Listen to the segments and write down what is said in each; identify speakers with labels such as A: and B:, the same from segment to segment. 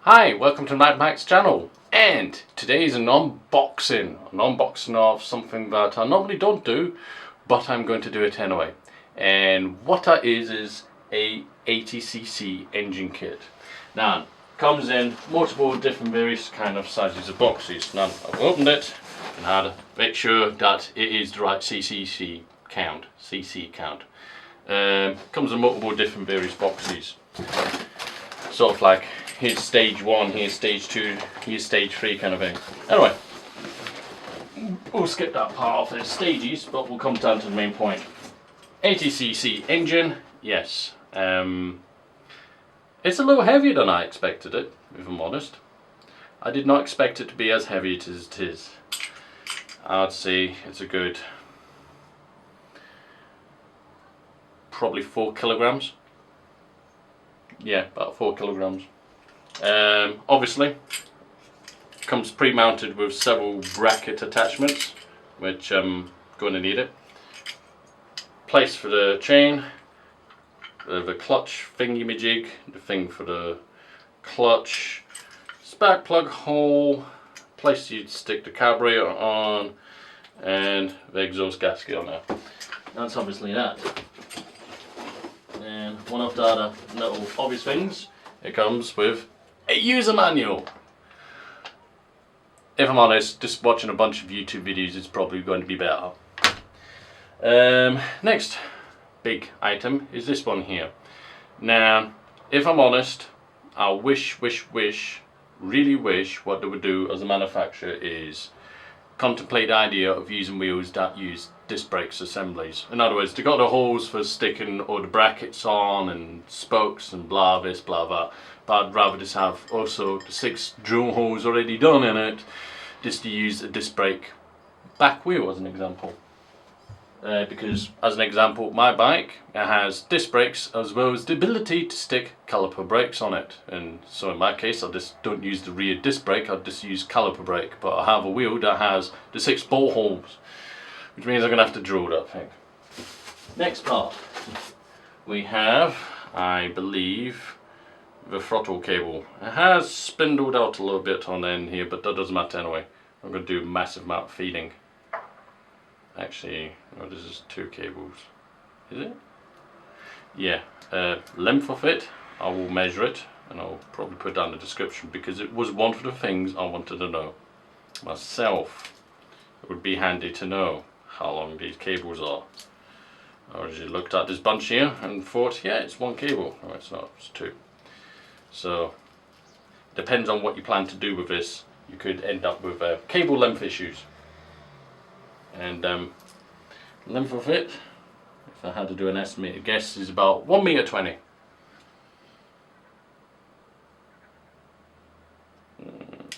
A: Hi, welcome to Max channel, and today is an unboxing of something that I normally don't do, but I'm going to do it anyway. And what that is a 80cc engine kit. Now, it comes in multiple different various kind of sizes of boxes. Now, I've opened it and had to make sure that it is the right cc count. Comes in multiple different various boxes. Sort of like, here's stage 1, here's stage 2, here's stage 3 kind of thing. Anyway, we'll skip that part of the stages, but we'll come down to the main point. 80cc engine, yes. It's a little heavier than I expected it, if I'm honest. I did not expect it to be as heavy as it is. I'd say it's a good, probably 4 kilograms. Yeah, about 4 kilograms. Obviously, comes pre-mounted with several bracket attachments, which I'm going to need it. Place for the chain, the clutch thingy-majig, the thing for the clutch, spark plug hole, place you'd stick the carburetor on, and the exhaust gasket on there. That's obviously that. And one of the other little obvious things, it comes with a user manual. If I'm honest, just watching a bunch of YouTube videos is probably going to be better. Next big item is this one here. Now, if I'm honest, I really wish what they would do as a manufacturer is contemplate the idea of using wheels that use disc brakes assemblies. In other words, they got the holes for sticking all the brackets on and spokes and blah this, blah that. But I'd rather just have also the 6 drill holes already done in it, just to use a disc brake back wheel as an example. Because, as an example, my bike has disc brakes as well as the ability to stick caliper brakes on it. And so in my case, I just don't use the rear disc brake, I just use caliper brake. But I have a wheel that has the 6 ball holes, which means I'm going to have to drill that thing. Next part, we have, I believe, the throttle cable. It has spindled out a little bit on the end here, but that doesn't matter anyway. I'm going to do a massive amount of feeding. Actually, no, this is 2 cables. Is it? Yeah. Length of it, I will measure it, and I'll probably put down the description because it was one of the things I wanted to know myself. It would be handy to know how long these cables are. I already looked at this bunch here and thought, yeah, it's 1 cable. No, it's not. It's 2. So, depends on what you plan to do with this. You could end up with cable length issues. And length of it, if I had to do an estimated guess, is about 1.20 meters.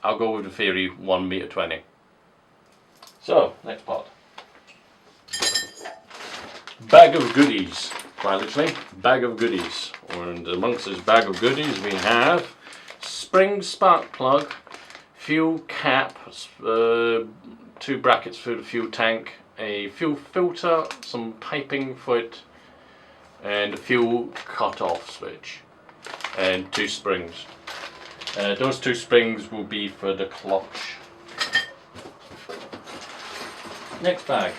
A: I'll go with the theory 1.20 meters. So, next part. Bag of goodies. Quite literally, bag of goodies. And amongst this bag of goodies we have spring spark plug, fuel cap, 2 brackets for the fuel tank, a fuel filter, some piping for it, and a fuel cutoff switch, and 2 springs. Those 2 springs will be for the clutch. Next bag.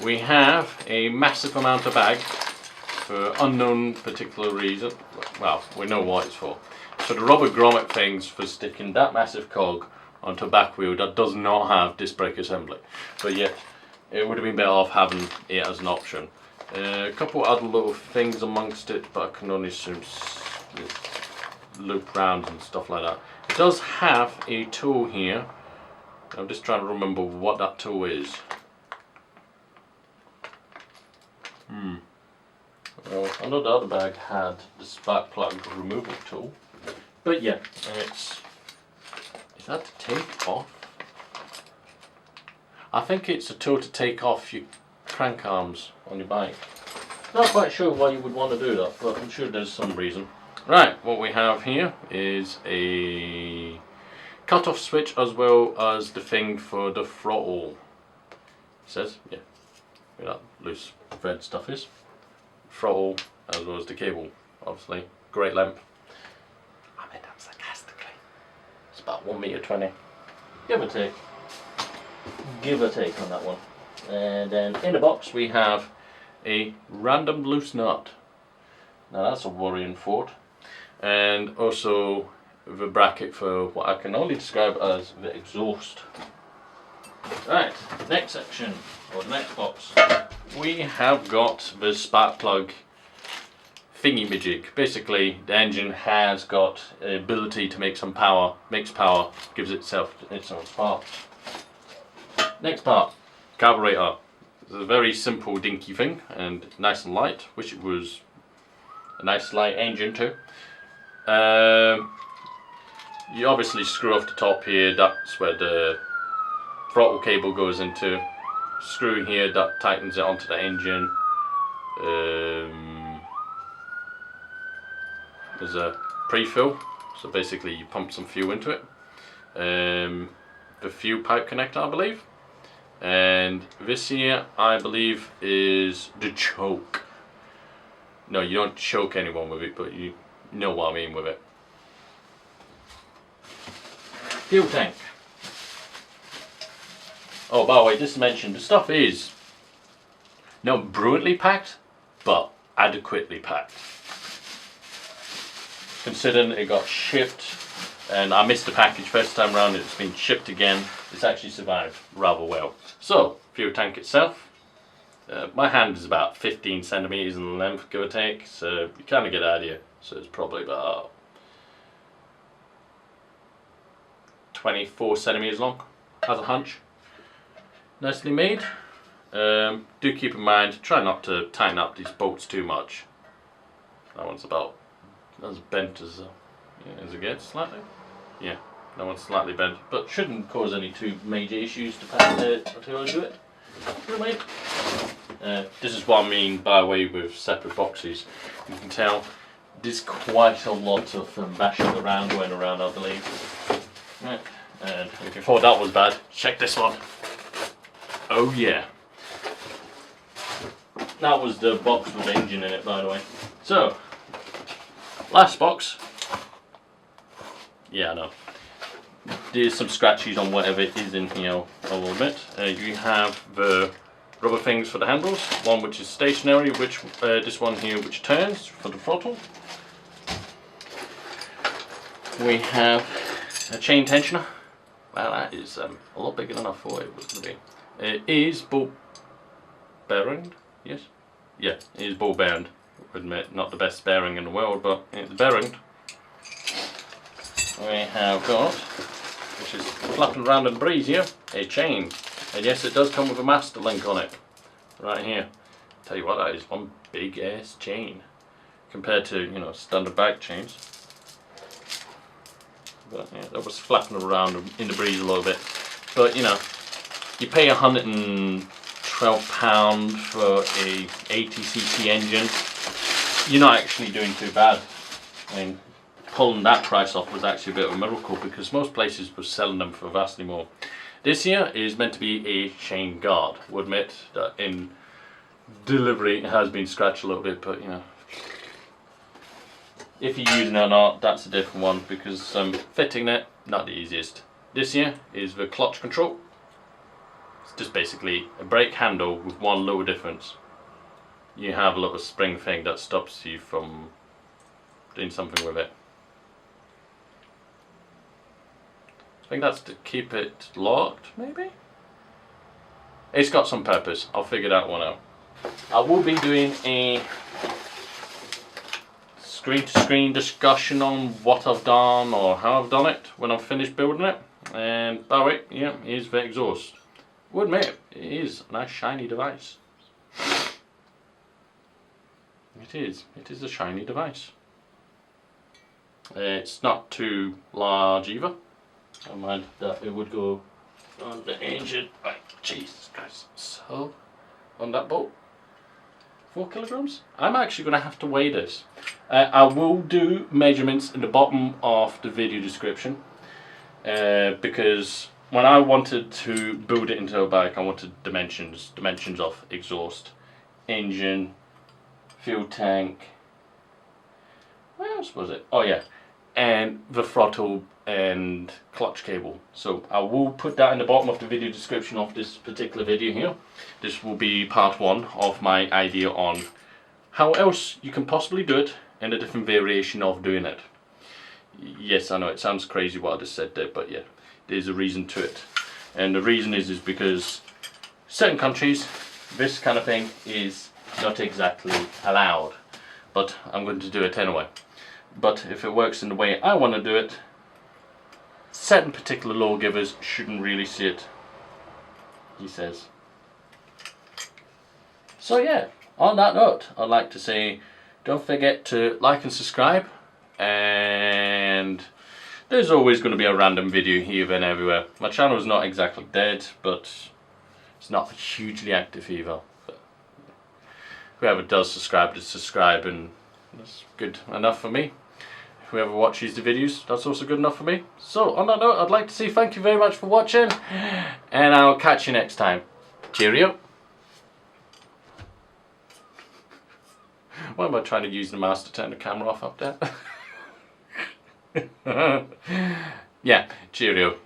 A: We have a massive amount of bag for unknown particular reason. Well, we know what it's for. So the rubber grommet things for sticking that massive cog onto a back wheel that does not have disc brake assembly, but yet it would have been better off having it as an option. A couple other little things amongst it, but I can only assume loop rounds and stuff like that. It does have a tool here. I'm just trying to remember what that tool is. Well, I know the other bag had the spark plug removal tool, but yeah, is that to take off? I think it's a tool to take off your crank arms on your bike. Not quite sure why you would want to do that, but I'm sure there's some reason. Right, what we have here is a cutoff switch as well as the thing for the throttle. It says, yeah, where that loose thread stuff is. Throttle as well as the cable, obviously. Great length. I meant I'm sarcastic. about 1.20 m, give or take. Give or take on that one. And then in the box we have a random loose nut. Now that's a worrying thought. And also the bracket for what I can only describe as the exhaust. Right, next section, or the next box. We have got the spark plug thingy-majig. Basically, the engine has got the ability to make some power, makes power, gives itself its own spark. Next part, carburetor. It's a very simple dinky thing and nice and light. Wish it was a nice light engine too. You obviously screw off the top here, that's where the throttle cable goes into. Screw here, that tightens it onto the engine. There's a pre-fill, so basically you pump some fuel into it. The fuel pipe connector, I believe. And this here, I believe, is the choke. No, you don't choke anyone with it, but you know what I mean with it. Fuel tank. Oh, by the way, just to mention, the stuff is not brilliantly packed, but adequately packed. Considering it got shipped, and I missed the package first time around, it's been shipped again, it's actually survived rather well. So, fuel tank itself, my hand is about 15 centimeters in length, give or take, so you kind of get an idea. So it's probably about 24 centimeters long, as a hunch. Nicely made. Do keep in mind, try not to tighten up these bolts too much. That one's about as bent as it gets, slightly. Yeah, that one's slightly bent, but shouldn't cause any too major issues to pass it until I do it. This is what I mean by the way with separate boxes. You can tell there's quite a lot of bashing around going around, I believe. Right. And if you thought that was bad, check this one. Oh yeah. That was the box with the engine in it, by the way. So, last box. Yeah, I know. There's some scratches on whatever is in here a little bit. You have the rubber things for the handles. One which is stationary, which this one here which turns for the throttle. We have a chain tensioner. Wow, that is a lot bigger than I thought it was going to be. It is ball bearing, yes? Yeah, it is ball bearing. I admit, not the best bearing in the world, but it's bearing. We have got, which is flapping around in the breeze here, a chain. And yes, it does come with a master link on it. Right here. Tell you what, that is one big ass chain. Compared to, you know, standard bike chains. But yeah, that was flapping around in the breeze a little bit. But you know, you pay £112 for a 80cc engine. You're not actually doing too bad. I mean, pulling that price off was actually a bit of a miracle because most places were selling them for vastly more. This here is meant to be a chain guard. I will admit that in delivery it has been scratched a little bit, but you know, if you're using it or not, that's a different one because fitting it, not the easiest. This here is the clutch control. It's just basically a brake handle with one little difference. You have a little spring thing that stops you from doing something with it. I think that's to keep it locked, maybe? It's got some purpose. I'll figure that one out. I will be doing a screen-to-screen discussion on what I've done or how I've done it when I've finished building it. And by the way, yeah, here's the exhaust. I would admit, it is a nice shiny device. It is a shiny device. It's not too large either. I mind that it would go on the engine. Right, Jesus Christ. So, on that bolt, 4 kilograms? I'm actually going to have to weigh this. I will do measurements in the bottom of the video description. Because when I wanted to build it into a bike, I wanted dimensions of exhaust, engine, fuel tank, what else was it? Oh yeah, and the throttle and clutch cable. So I will put that in the bottom of the video description of this particular video here. This will be part 1 of my idea on how else you can possibly do it and a different variation of doing it. Yes, I know it sounds crazy what I just said there, but yeah, there's a reason to it. And the reason is because certain countries this kind of thing is not exactly allowed, but I'm going to do it anyway. But if it works in the way I want to do it, certain particular lawgivers shouldn't really see it, he says. So yeah, on that note, I'd like to say don't forget to like and subscribe, and there's always going to be a random video here and everywhere. My channel is not exactly dead, but it's not hugely active either. But whoever does subscribe, does subscribe, and that's good enough for me. Whoever watches the videos, that's also good enough for me. So on that note, I'd like to say thank you very much for watching, and I'll catch you next time. Cheerio. Why am I trying to use the mouse to turn the camera off up there? Yeah, cheerio.